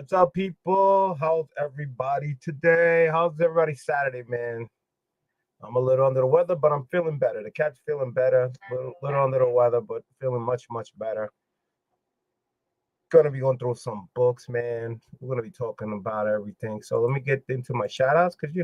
What's up, people? How's everybody today? How's everybody Saturday, man? I'm a little under the weather, but I'm feeling better. The cat's feeling better. Little under the weather, but feeling much, much better. Gonna be going through some books, man. We're gonna be talking about everything. So let me get into my shout outs because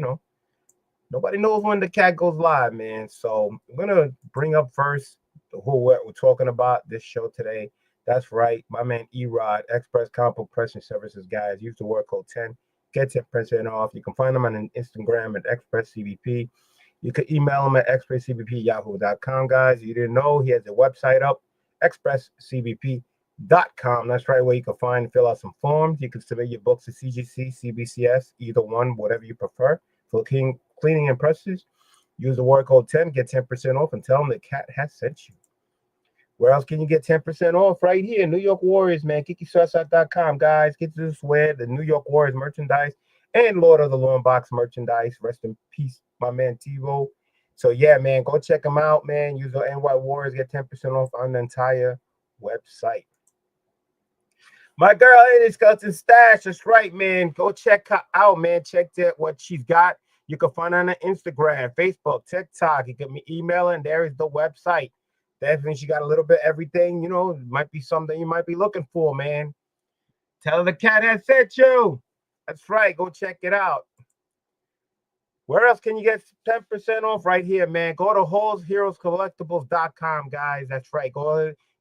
nobody knows when the cat goes live, man. So I'm gonna bring up first who we're talking about this show today. That's right, my man Erod, Express Comic Book Pressing Services, guys. Use the word code 10, get 10% off. You can find them on Instagram at Express CBP. You can email him at expresscbp@yahoo.com, guys. You didn't know he has a website up, expresscbp.com. That's right, where you can find and fill out some forms. You can submit your books to CGC, CBCS, either one, whatever you prefer. For cleaning and presses, use the word code 10, get 10% off, and tell them the cat has sent you. Where else can you get 10% off? Right here, New York Warriors, man. KikiSweatshop.com, guys. Get to wear the New York Warriors merchandise and Lord of the Long Box merchandise. Rest in peace, my man TiVo. So, yeah, man, go check them out, man. Use the NY Warriors, get 10% off on the entire website. My girl, it is Skeleton Stash. That's right, man. Go check her out, man. Check that what she's got. You can find her on Instagram, Facebook, TikTok. You can email her, and there is the website. Definitely, she got a little bit of everything. It might be something you might be looking for, man. Tell her the cat has sent you. That's right. Go check it out. Where else can you get 10% off? Right here, man. Go to HallsHeroesCollectibles.com, guys. That's right.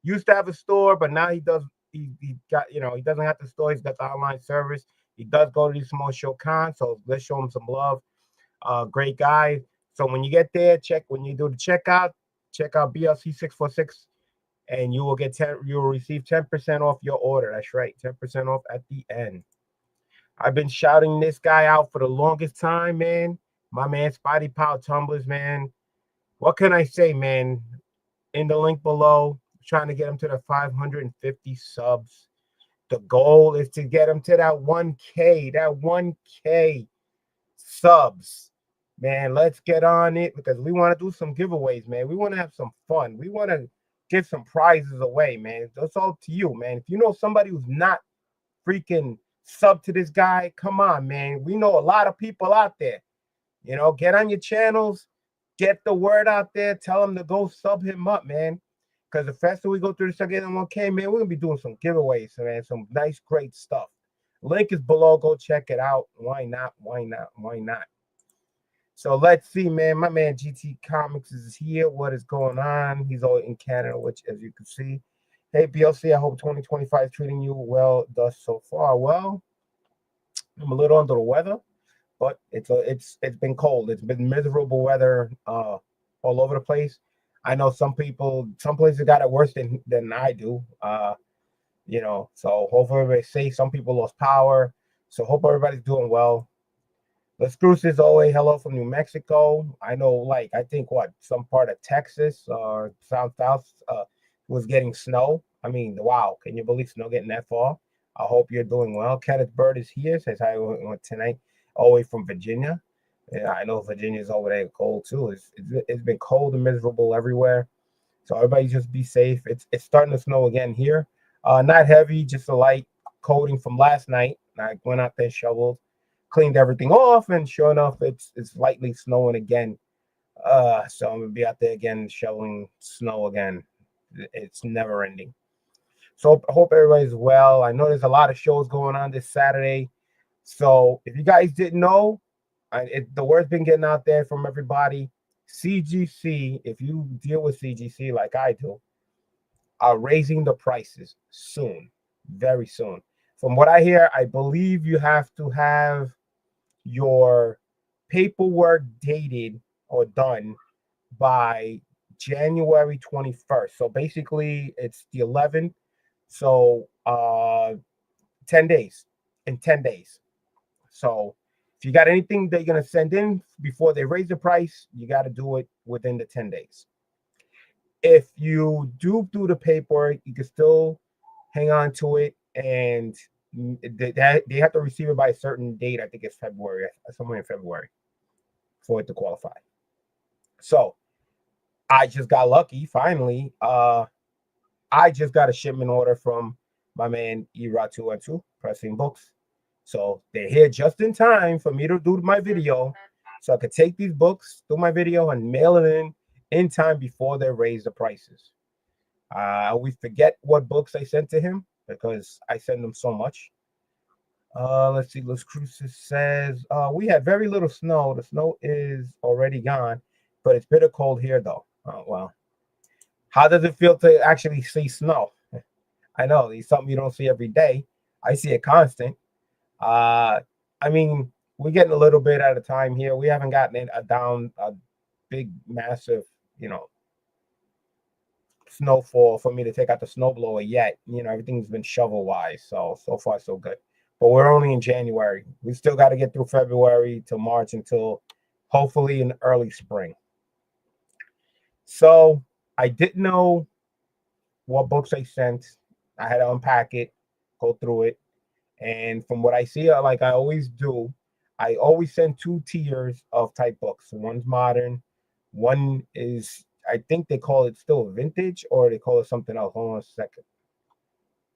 Used to have a store, but now he does. He got, he doesn't have the store. He's got the online service. He does go to these small show cons, so let's show him some love. Great guy. So when you get there, when you do the checkout, check out BLC 646, and you will receive 10% off your order. That's right, 10% off at the end. I've been shouting this guy out for the longest time, man. My man Spotty Pow Tumblers, man. What can I say, man? In the link below, trying to get him to the 550 subs. The goal is to get him to that 1K, that 1K subs. Man, let's get on it because we want to do some giveaways, man. We want to have some fun. We want to give some prizes away, man. That's all to you, man. If you know somebody who's not freaking sub to this guy, come on, man. We know a lot of people out there. Get on your channels, get the word out there, tell them to go sub him up, man. Because the faster we go through this again in 1K, man, we're gonna be doing some giveaways, man. Some nice, great stuff. Link is below. Go check it out. Why not? Why not? Why not? So let's see, man. My man GT Comics is here. What is going on? He's all in Canada, which, as you can see. Hey, BLC, I hope 2025 is treating you well thus so far. Well, I'm a little under the weather, but it's been cold. It's been miserable weather all over the place. I know some places got it worse than I do. So hopefully everybody's safe. Some people lost power. So hope everybody's doing well. Let's Cruz is always hello from New Mexico. I know, I think some part of Texas or South was getting snow. I mean, wow, can you believe snow getting that far? I hope you're doing well. Kenneth Bird is here. Says hi tonight, all the way from Virginia. Yeah, I know Virginia's over there cold too. It's been cold and miserable everywhere. So everybody just be safe. It's starting to snow again here. Not heavy, just a light coating from last night. I went out there, shoveled, cleaned everything off, and sure enough, it's lightly snowing again. So I'm gonna be out there again shoveling snow again. It's never ending. So I hope everybody's well. I know there's a lot of shows going on this Saturday. So if you guys didn't know, the word's been getting out there from everybody. CGC, if you deal with CGC like I do, are raising the prices soon, very soon. From what I hear, I believe you have to have your paperwork dated or done by January 21st. So basically, it's the 11th. So 10 days, in 10 days. So if you got anything that you're going to send in before they raise the price, you got to do it within the 10 days. If you do the paperwork, you can still hang on to it, and they have to receive it by a certain date. I think it's February, somewhere in February, for it to qualify. So I just got lucky. Finally, I just got a shipment order from my man Erod 212 Pressing Books. So they're here just in time for me to do my video. So I could take these books, do my video, and mail it in time before they raise the prices. I always forget what books I sent to him because I send them so much. Let's see. Las Cruces says we had very little snow. The snow is already gone, but it's bitter cold here though. Oh well. How does it feel to actually see snow? I know it's something you don't see every day. I see it constant. Uh, I mean, we're getting a little bit at a time here. We haven't gotten a big, massive, you know, snowfall for me to take out the snowblower yet. You know, everything's been shovel wise. So far so good. But we're only in January. We still got to get through February to March until hopefully in early spring. So I didn't know what books I sent. I had to unpack it, go through it. And from what I see, like I always do, I always send two tiers of type books. One's modern, one is, I think they call it still vintage or they call it something else. Hold on a second.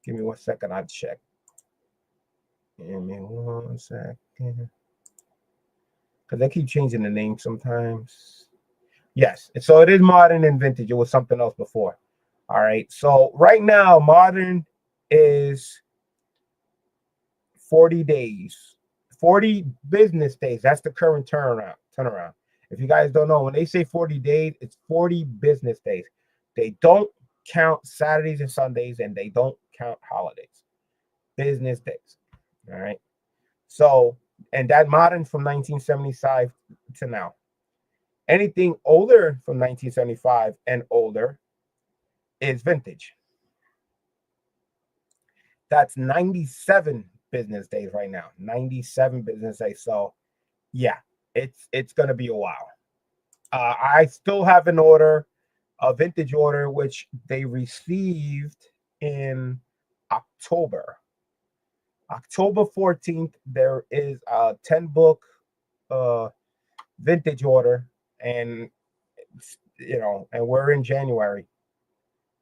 Give me 1 second, I'll check. Give me 1 second. Because they keep changing the name sometimes. Yes, so it is modern and vintage. It was something else before. All right. So right now, modern is 40 days, 40 business days. That's the current turnaround. If you guys don't know, when they say 40 days, it's 40 business days. They don't count Saturdays and Sundays, and they don't count holidays. Business days. All right. So, and that modern from 1975 to now. Anything older from 1975 and older is vintage. That's 97 business days right now. 97 business days. So yeah, it's gonna be a while. I still have an order, a vintage order, which they received in October. October 14th, there is a 10 book vintage order, and and we're in January,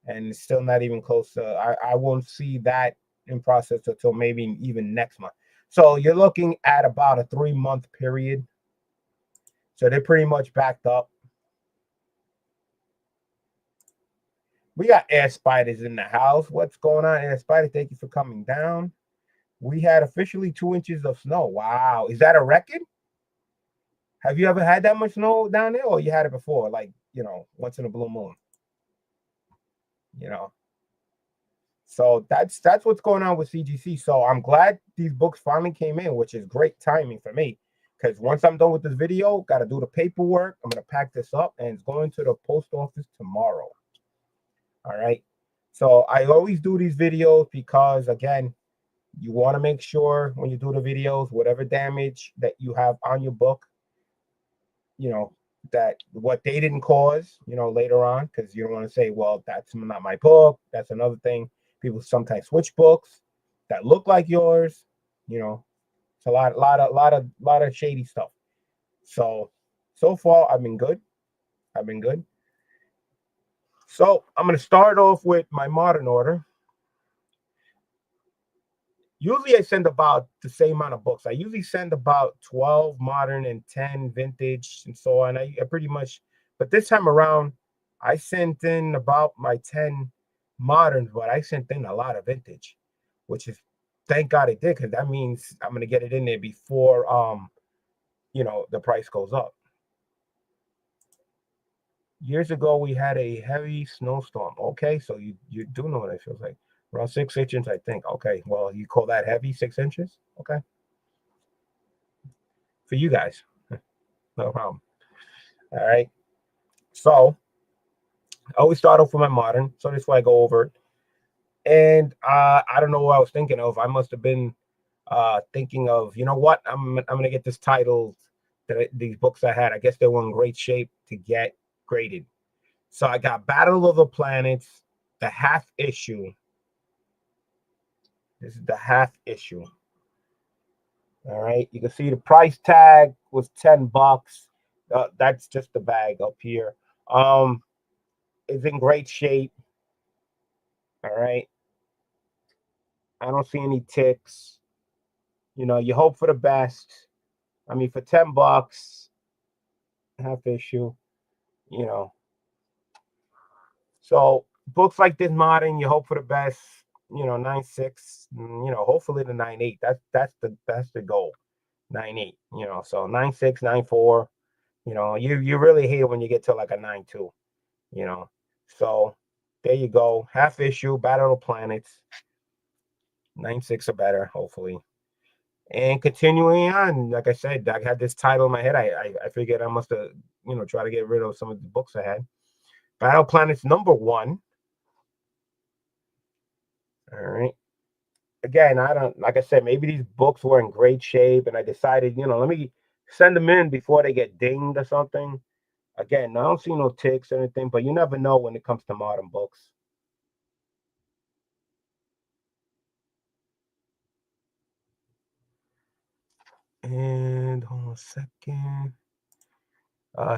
and it's still not even close to. I won't see that in process until maybe even next month. So you're looking at about a 3-month period. So they're pretty much backed up. We got air spiders in the house. What's going on, air spider? Thank you for coming down. We had officially 2 inches of snow. Wow, is that a record? Have you ever had that much snow down there, or you had it before, like once in a blue moon? You know. So that's what's going on with CGC. So I'm glad these books finally came in, which is great timing for me. Because once I'm done with this video, got to do the paperwork. I'm going to pack this up, and it's going to the post office tomorrow. All right. So I always do these videos because, again, you want to make sure when you do the videos, whatever damage that you have on your book, that what they didn't cause, later on, because you don't want to say, well, that's not my book. That's another thing. People sometimes switch books that look like yours. It's a lot of shady stuff. So far, I've been good. So I'm going to start off with my modern order. Usually I send about the same amount of books. I usually send about 12 modern and 10 vintage and so on. I pretty much, but this time around, I sent in about my 10 moderns, but I sent in a lot of vintage, which is, thank God it did, because that means I'm going to get it in there before, the price goes up. Years ago, we had a heavy snowstorm. Okay, so you do know what it feels like. Around 6 inches, I think. Okay, well, you call that heavy, 6 inches? Okay. For you guys, no problem. All right. So I always start off with my modern. So this way I go over it. And I don't know what I was thinking of. I must have been thinking of, you know what? I'm gonna get this title that these books I had. I guess they were in great shape to get graded. So I got Battle of the Planets, the half issue. This is the half issue. All right, you can see the price tag was $10. That's just the bag up here. It's in great shape. All right, I don't see any ticks. You hope for the best. I mean, for $10, half issue, you know. So books like this modern, you hope for the best. 9.6. Hopefully the 9.8. That's the goal. 9.8. So 9.6, 9.4. You really hate it when you get to like a 9.2. You know, so there you go. Half issue, Battle of the Planets. 9.6 or better, hopefully. And continuing on, like I said, I had this title in my head. I figured I must have, try to get rid of some of the books I had. Battle Planets #1. All right. Again, I don't, like I said, maybe these books were in great shape, and I decided, let me send them in before they get dinged or something. Again, I don't see no ticks or anything, but you never know when it comes to modern books. And hold on a second.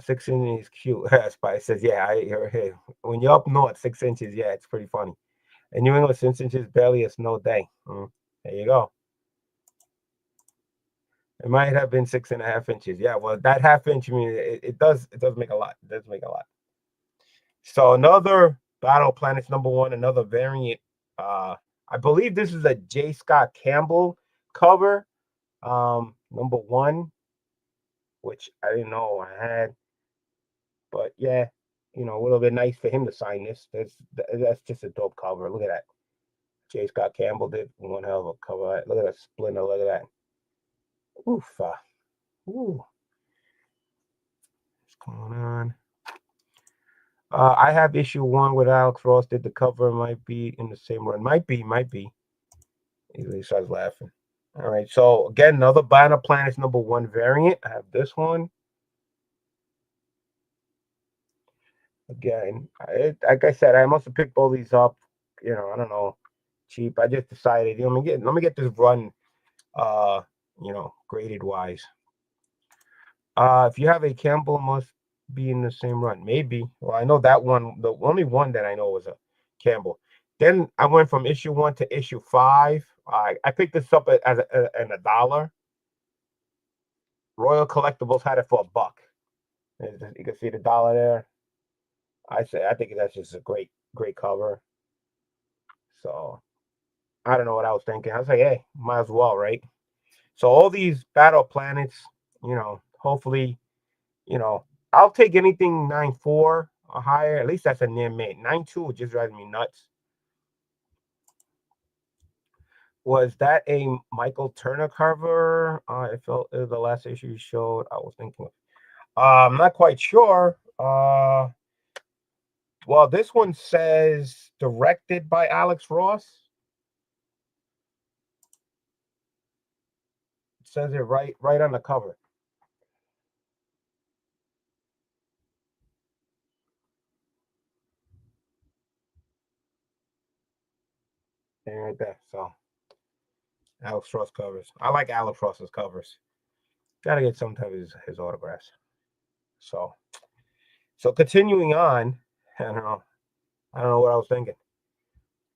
6 inches is cute. Spider says, yeah, I hear hey, when you're up north, 6 inches, yeah, it's pretty funny. In New England, 6 inches barely a snow day. There you go. It might have been 6.5 inches. Yeah, well, that half inch, I mean, it does make a lot. It does make a lot. So another Battle Planets #1, another variant. I believe this is a J. Scott Campbell cover. #1, which I didn't know I had. But yeah, it would have been nice for him to sign this. That's just a dope cover. Look at that. J. Scott Campbell did one hell of a cover. Look at that splinter. Look at that. Oof. Ooh. What's going on? I have issue 1 with Alex Ross. Did the cover might be in the same run? Might be. He starts laughing. All right. So again, another Banner Planets #1 variant. I have this one. Again, like I said, I must have picked all these up. I don't know, cheap. I just decided, let me get this run, uh, graded wise. If you have a Campbell, must be in the same run. Maybe. Well, I know that one. The only one that I know was a Campbell. Then I went from issue 1 to issue 5. I picked this up as a dollar. Royal Collectibles had it for $1. You can see the dollar there. I think that's just a great cover. So I don't know what I was thinking. I was like, hey, might as well, right? So all these Battle Planets, hopefully, you know, I'll take anything 9.4 or higher. At least that's a near mint. 9.2 just drives me nuts. Was that a Michael Turner cover? I felt it was the last issue you showed. I was thinking. I'm not quite sure. Well, this one says directed by Alex Ross. It says it right on the cover. And right there. So Alex Ross covers. I like Alex Ross's covers. Gotta get some of his autographs. So continuing on, I don't know. I don't know what I was thinking.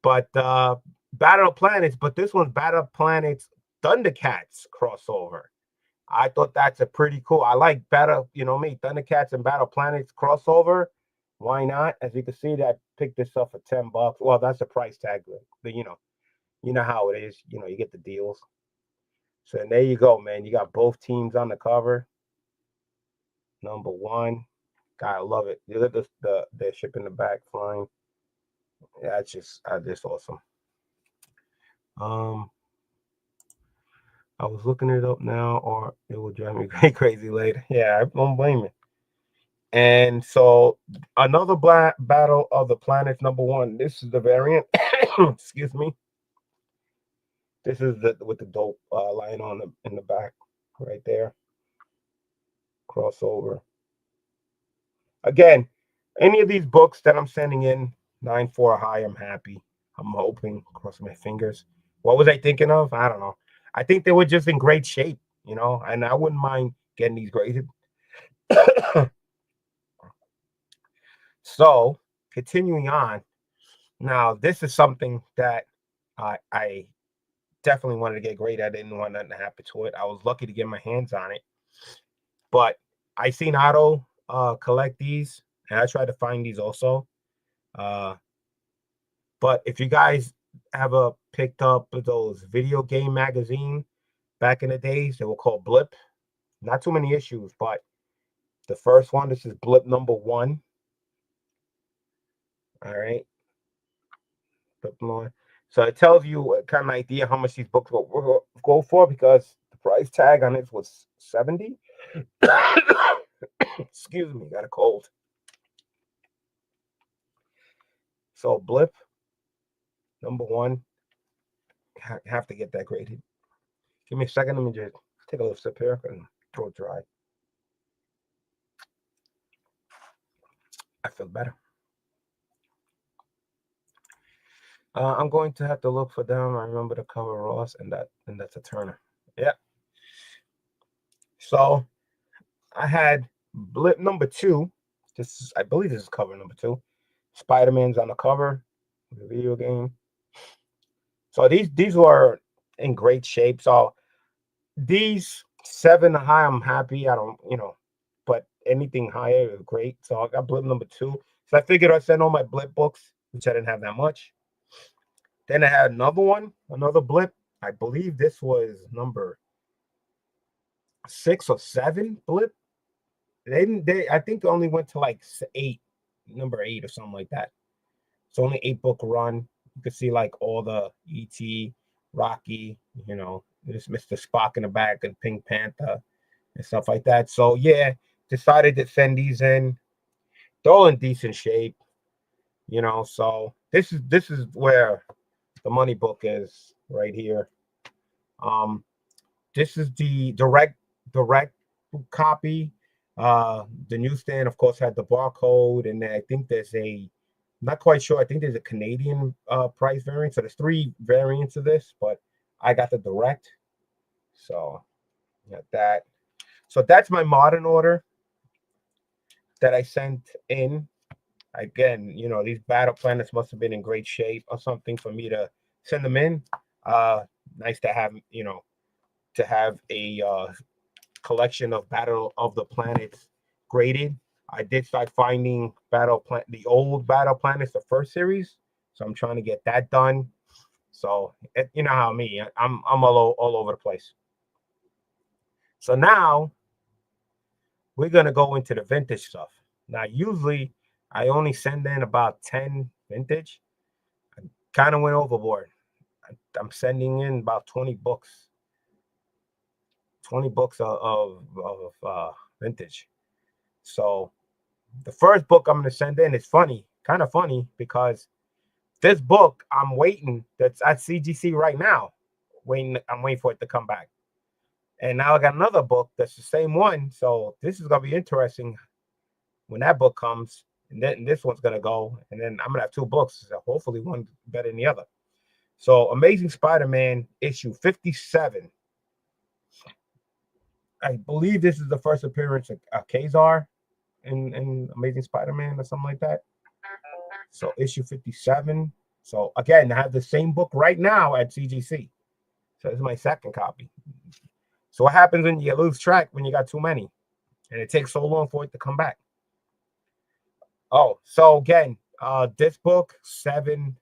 But Battle of Planets, but this one's Battle of Planets Thundercats crossover. I thought that's a pretty cool. I like Battle, me, Thundercats and Battle Planets crossover. Why not? As you can see, I picked this up for $10. Well, that's the price tag, but you know how it is. You get the deals. So and there you go, man. You got both teams on the cover. #1. God, I love it. You look at the ship in the back flying. Yeah, it's just awesome. Um, I was looking it up now, or it will drive me crazy later. Yeah, I don't blame you. And so another Black Battle of the Planets #1. This is the variant. Excuse me. This is the with the dope line on in the back, right there. Crossover. Again, any of these books that I'm sending in 9.4 or high, I'm happy. I'm hoping, cross my fingers. What was I thinking of? I don't know. I think they were just in great shape, and I wouldn't mind getting these graded. So, continuing on. Now, this is something that I definitely wanted to get graded. I didn't want nothing to happen to it. I was lucky to get my hands on it. But I seen Otto collect these, and I tried to find these also. Uh, but if you guys ever picked up those video game magazine back in the days, they were called Blip. Not too many issues, but the first one, this is Blip number 1. All right. Blip number 1. So it tells you a kind of idea how much these books will go for, because the price tag on it was 70. Excuse me, got a cold. So Blip number 1, have to get that graded. Give me a second. Let me just take a little sip here and throat dry. I feel better. I'm going to have to look for them. I remember the cover Ross, and that's a Turner. Yeah. So I had Blip number 2. I believe this is cover number 2. Spider-Man's on the cover, the video game. So these were in great shape. So these 7 high, I'm happy. I don't, but anything higher is great. So I got Blip number 2. So I figured I'd send all my Blip books, which I didn't have that much. Then I had another Blip. I believe this was number 6 or 7 Blip. I think they only went to like 8, number 8 or something like that. It's only 8-book run. You could see like all the E.T., Rocky, there's Mr. Spock in the back and Pink Panther and stuff like that. So yeah, decided to send these in. They're all in decent shape, So this is where the money book is right here. This is the direct copy. The newsstand, of course, had the barcode, and I think there's not quite sure. I think there's a Canadian price variant. So there's 3 variants of this, but I got the direct. So got that. So that's my modern order that I sent in. Again, these battle planets must have been in great shape or something for me to send them in. Nice to have, to have a collection of Battle of the Planets graded. I did start finding the old Battle Planets, the first series. So I'm trying to get that done. So you know how I'm all over the place. So now we're gonna go into the vintage stuff. Now usually I only send in about 10 vintage. I kind of went overboard. I'm sending in about 20 books. 20 books of vintage. So the first book I'm going to send in is kind of funny, because this book I'm waiting, that's at CGC right now. I'm waiting for it to come back. And now I got another book that's the same one. So this is going to be interesting when that book comes. And then this one's going to go. And then I'm going to have 2 books. So hopefully one better than the other. So Amazing Spider-Man issue 57. I believe this is the first appearance of Kazar in Amazing Spider-Man or something like that. So issue 57. So again, I have the same book right now at CGC. So this is my second copy. So what happens when you lose track when you got too many, and it takes so long for it to come back? Oh, so again, this book 7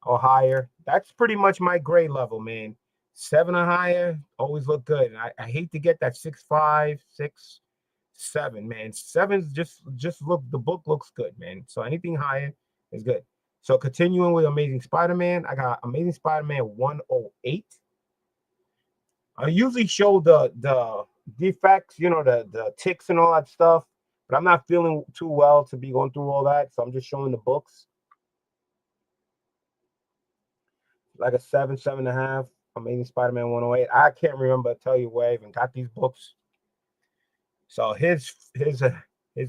or higher. That's pretty much my grade level, man. 7 or higher always look good. I hate to get that 6.5, 6, 7, man. 7's just look. The book looks good, man. So anything higher is good. So continuing with Amazing Spider-Man, I got Amazing Spider-Man 108. I usually show the defects, the ticks and all that stuff, but I'm not feeling too well to be going through all that, so I'm just showing the books. Like a 7, 7.5. Amazing Spider-Man 108. I can't remember. Tell you where I even got these books. So his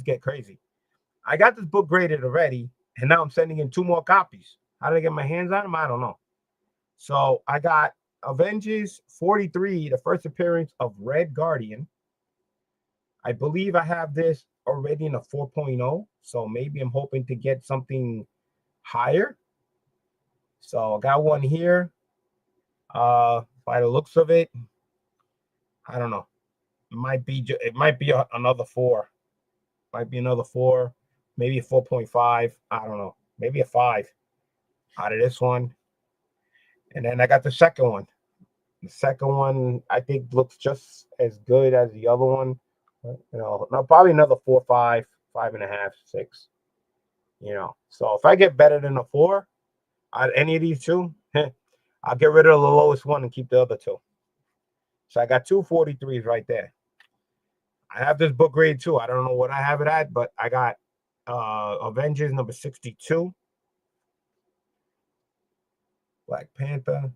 get crazy. I got this book graded already, and now I'm sending in 2 more copies. How did I get my hands on them? I don't know. So I got Avengers 43, the first appearance of Red Guardian. I believe I have this already in a 4.0, so maybe I'm hoping to get something higher. So I got one here. By the looks of it, I don't know. It might be another 4. Might be another 4, maybe a 4.5. I don't know. Maybe a 5 out of this one. And then I got the second one. The second one I think looks just as good as the other one. No, probably another 4, 5, 5.5, 6. So if I get better than a 4 out of any of these two, I'll get rid of the lowest one and keep the other 2. So I got 243s right there. I have this book grade too. I don't know what I have it at, but I got Avengers number 62, Black Panther.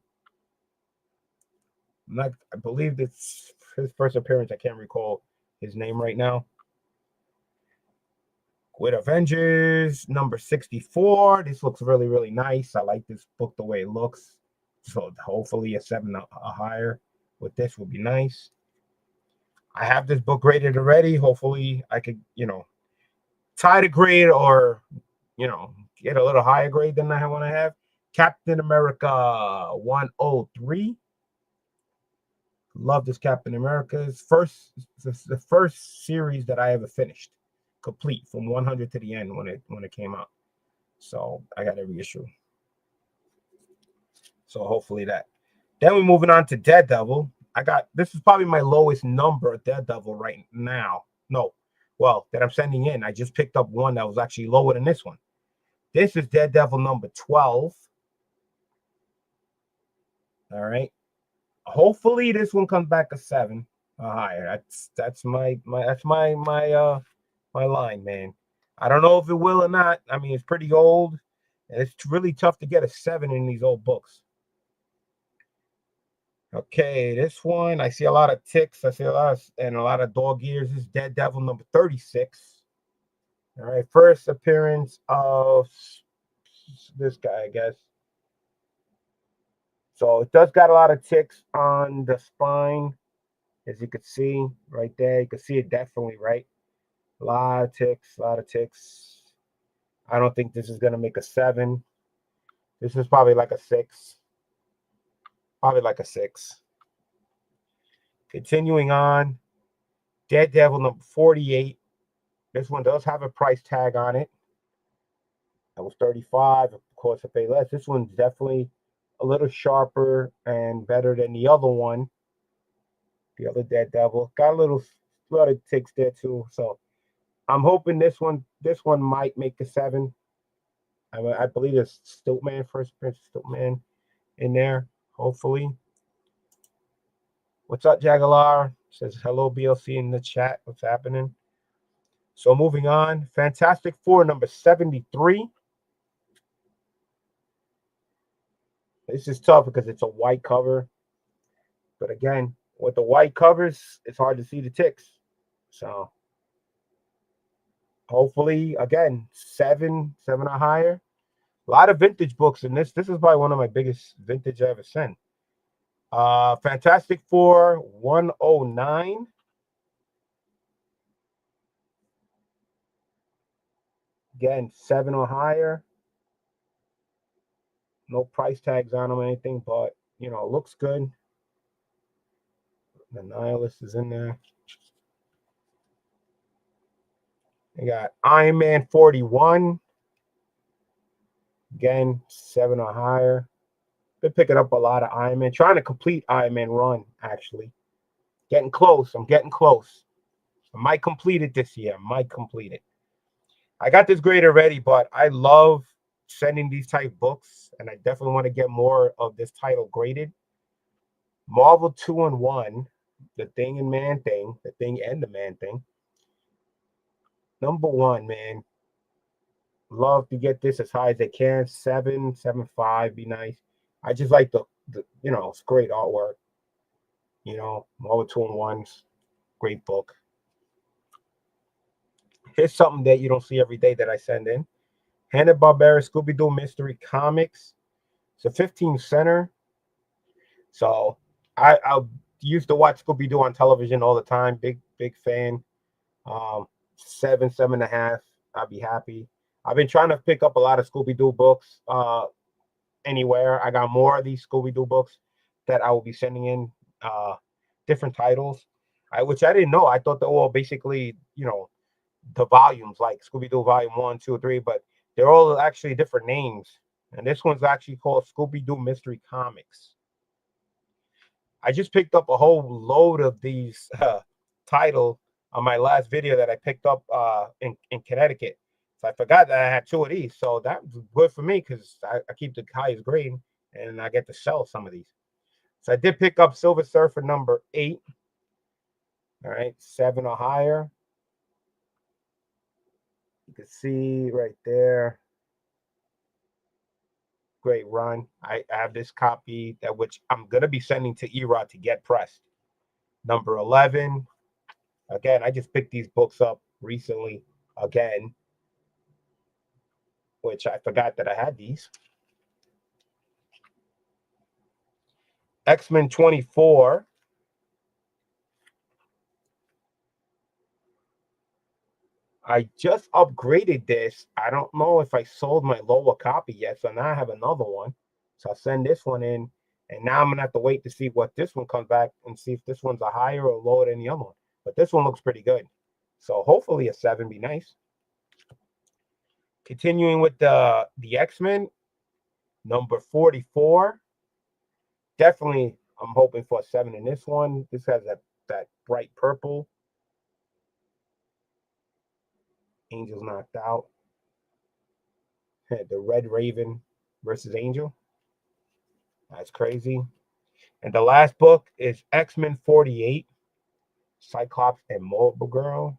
I believe it's his first appearance. I can't recall his name right now. With Avengers number 64. This looks really, really nice. I like this book the way it looks. So hopefully a 7 or higher with this would be nice. I have this book graded already. Hopefully I could, tie the grade or, get a little higher grade than I want to have. Captain America 103. Love this Captain America's the first series that I ever finished complete from 100 to the end when it came out. So I got every issue. So hopefully that. Then we're moving on to Daredevil. This is probably my lowest number of Daredevil right now. No, well, that I'm sending in. I just picked up one that was actually lower than this one. This is Daredevil number 12. All right. Hopefully this one comes back a 7 or higher. That's my line, man. I don't know if it will or not. I mean, it's pretty old, and it's really tough to get a 7 in these old books. Okay, this one I see a lot of ticks. I see a lot of dog ears. This is Daredevil number 36. All right, first appearance of this guy, I guess. So it does got a lot of ticks on the spine, as you can see right there. You can see it definitely, right? A lot of ticks, a lot of ticks. I don't think this is gonna make a 7. This is probably like a 6. Probably like a 6. Continuing on, Daredevil number 48. This one does have a price tag on it. That was 35. Of course, I pay less. This one's definitely a little sharper and better than the other one. The other Daredevil got a lot of ticks there too. So I'm hoping this one might make a 7. I believe there's Stiltman, first appearance Stiltman in there. Hopefully. What's up, Jagalar? Says hello, BLC in the chat. What's happening? So moving on, Fantastic Four number 73. This is tough because it's a white cover. But again, with the white covers, it's hard to see the ticks. So hopefully, again, 7 or higher. A lot of vintage books in this. This is probably one of my biggest vintage I ever sent. Fantastic Four 109. Again, 7 or higher. No price tags on them or anything, but looks good. The Nihilist is in there. We got Iron Man 41. Again, 7 or higher. Been picking up a lot of Iron Man. Trying to complete Iron Man run, actually. Getting close. I'm getting close. I might complete it this year. I got this grade already, but I love sending these type books, and I definitely want to get more of this title graded. Marvel 2-in-1, The Thing and Man Thing, The Thing and the Man Thing. Number 1, man. Love to get this as high as I can. 7, 7.5 be nice. I just like the it's great artwork. Marvel 2-in-1's great book. Here's something that you don't see every day that I send in. Hanna-Barbera Scooby-Doo Mystery Comics. It's a 15 center. So I used to watch Scooby-Doo on television all the time. Big fan. 7, 7.5. I'd be happy. I've been trying to pick up a lot of Scooby-Doo books anywhere. I got more of these Scooby-Doo books. that I will be sending in different titles. Which I didn't know. I thought they were basically, the volumes like Scooby Doo Volume 1, 2, 3, but they're all actually different names. And this one's actually called Scooby Doo Mystery Comics. I just picked up a whole load of these title on my last video that I picked up in Connecticut. So I forgot that I had two of these. So that was good for me because I keep the highest grade and I get to sell some of these. So I did pick up Silver Surfer number 8. All right, 7 or higher. You can see right there. Great run. I have this copy that which I'm gonna be sending to Erod to get pressed. Number 11. Again, I just picked these books up recently again, which I forgot that I had these. X-Men 24. I just upgraded this. I don't know if I sold my lower copy yet, so now I have another one. So I'll send this one in, and now I'm gonna have to wait to see what this one comes back and see if this one's a higher or lower than the other one. But this one looks pretty good. So hopefully a 7 be nice. Continuing with the X-Men, number 44. Definitely, I'm hoping for a 7 in this one. This has that bright purple. Angel's knocked out. The Red Raven versus Angel. That's crazy. And the last book is X-Men 48, Cyclops and Mobile Girl.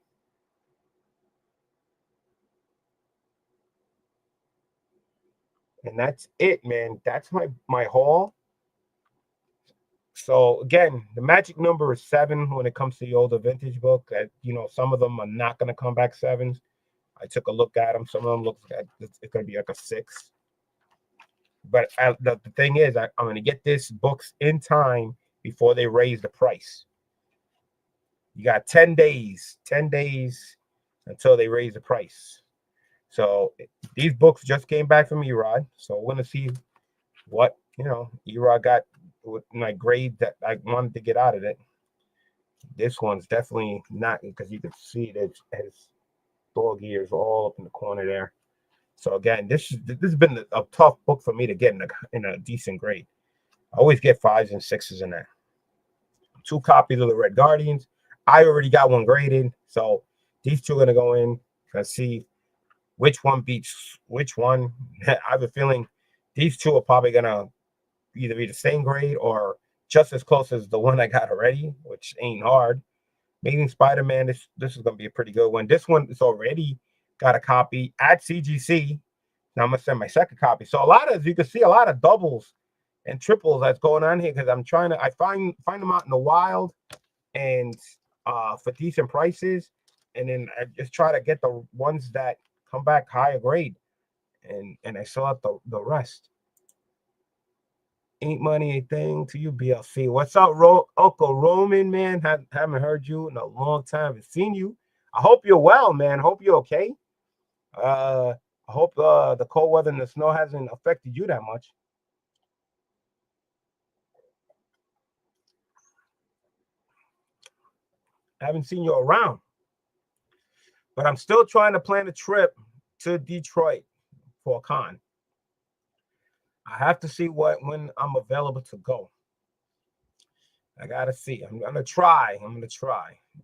And that's it, man. That's my haul. So again, the magic number is 7 when it comes to the older vintage book. Some of them are not going to come back 7s. I took a look at them. Some of them look like it's going to be like a 6. But the thing is, I'm going to get this books in time before they raise the price. You got 10 days until they raise the price. So these books just came back from Erod. So we're going to see what, Erod got with my grade that I wanted to get out of it. This one's definitely not, because you can see that it has dog ears all up in the corner there. So again, this has been a tough book for me to get in a decent grade. I always get 5s and 6s in there. 2 copies of the Red Guardians. I already got one graded, so these 2 are gonna go in. Let's see which one beats which one. I have a feeling these 2 are probably gonna either be the same grade or just as close as the one I got already, which ain't hard. Amazing Spider-Man, this is gonna be a pretty good one. This one is already got a copy at CGC. Now I'm gonna send my second copy. So you can see a lot of doubles and triples that's going on here because I find them out in the wild and for decent prices, and then I just try to get the ones that come back higher grade, and I sell out the rest. Ain't money a thing to you, BLC? What's up, Uncle Roman, man? Haven't heard you in a long time. Haven't seen you. I hope you're well, man. Hope you're okay. I hope the cold weather and the snow hasn't affected you that much. I haven't seen you around, but I'm still trying to plan a trip to Detroit for a con. I have to see when I'm available to go. I gotta see. I'm gonna try.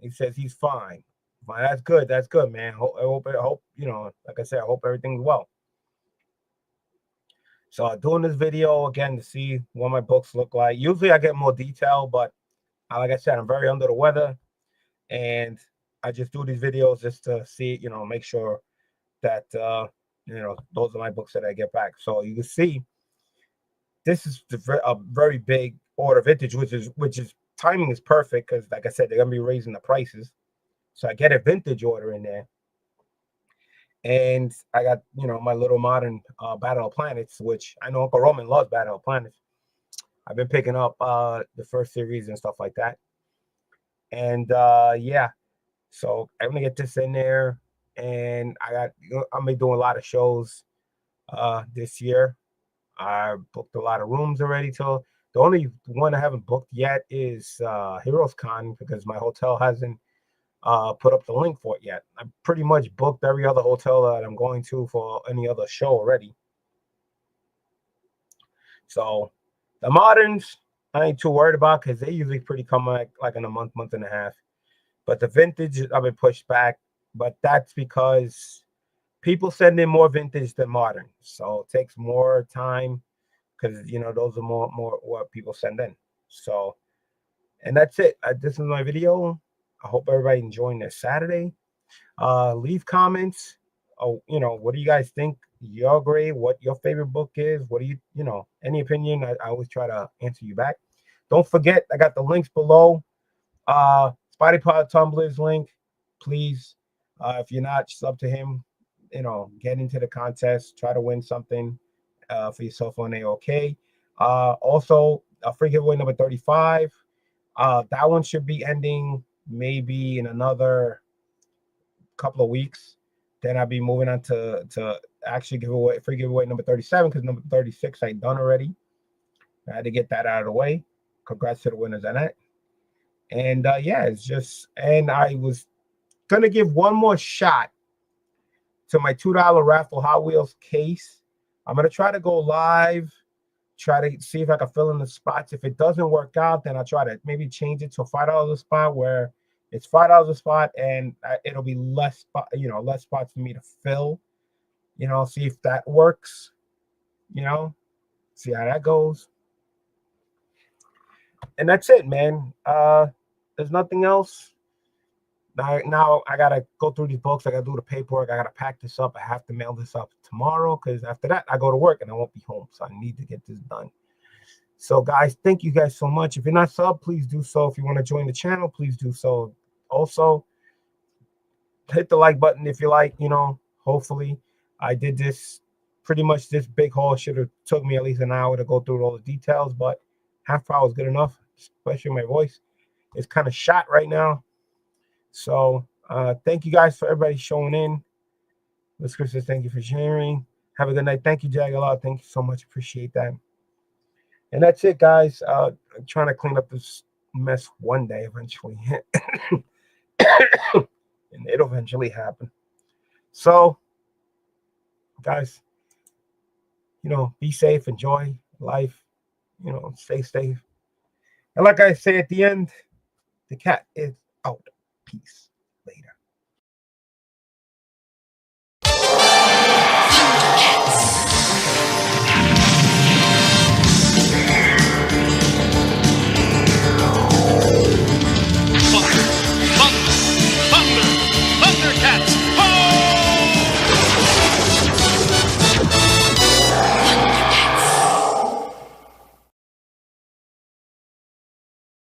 He says he's fine. Fine. That's good. That's good, man. I hope like I said, I hope everything's well. So doing this video again to see what my books look like. Usually I get more detail, but like I said, I'm very under the weather, and I just do these videos just to see, make sure that those are my books that I get back. So you can see this is a very big order vintage, which is timing is perfect because, like I said, they're gonna be raising the prices. So I get a vintage order in there, and I got my little modern Battle of Planets, which I know Uncle Roman loves Battle of Planets. I've been picking up the first series and stuff like that, and yeah. So I'm gonna get this in there, and I'm gonna be doing a lot of shows this year. I booked a lot of rooms already till The only one I haven't booked yet is Heroes Con, because my hotel hasn't put up the link for it yet. I pretty much booked every other hotel that I'm going to for any other show already. So the moderns, I ain't too worried about, because they usually pretty come like in a month, month and a half. But the vintage, I've been pushed back. But that's because people send in more vintage than modern. So it takes more time, because, you know, those are more what people send in. So, and that's it. This is my video. I hope everybody enjoying their Saturday. Leave comments. Oh, you know, what do you guys think? Your grade, what your favorite book is? What do you know, any opinion? I always try to answer you back. Don't forget, I got the links below. Spotty Pod Tumblr's link. Please, if you're not sub to him, you know, get into the contest. Try to win something for yourself on AOK. Also, a free giveaway number 35. That one should be ending maybe in another couple of weeks. Then I'll be moving on to actually give away free giveaway number 37, because number 36 I done already. I had to get that out of the way. Congrats to the winners on that. And yeah, it's just, and I was gonna give one more shot to my $2 raffle Hot Wheels case. I'm gonna try to go live, try to see if I can fill in the spots. If it doesn't work out, then I'll try to maybe change it to a $5 a spot, where it's $5 a spot, and it'll be less spot, you know, less spots for me to fill. You know, see if that works. You know, see how that goes. And that's it, man. There's nothing else. Now I gotta go through these books. I gotta do the paperwork. I gotta pack this up. I have to mail this up tomorrow, because after that I go to work and I won't be home. So I need to get this done. So guys, thank you guys so much. If you're not sub, please do so. If you want to join the channel, please do so. Also, hit the like button if you like. You know, hopefully I did this pretty much. This big haul should have took me at least an hour to go through all the details, but half hour is good enough, especially my voice is kind of shot right now. So thank you guys for everybody showing in. Let's Chris says thank you for sharing. Have a good night. Thank you, Jagalot. Thank you so much. Appreciate that. And that's it, guys. I'm trying to clean up this mess one day eventually. And it'll eventually happen. So, guys, you know, be safe, enjoy life, you know, stay safe. And like I say at the end, the cat is out. Peace.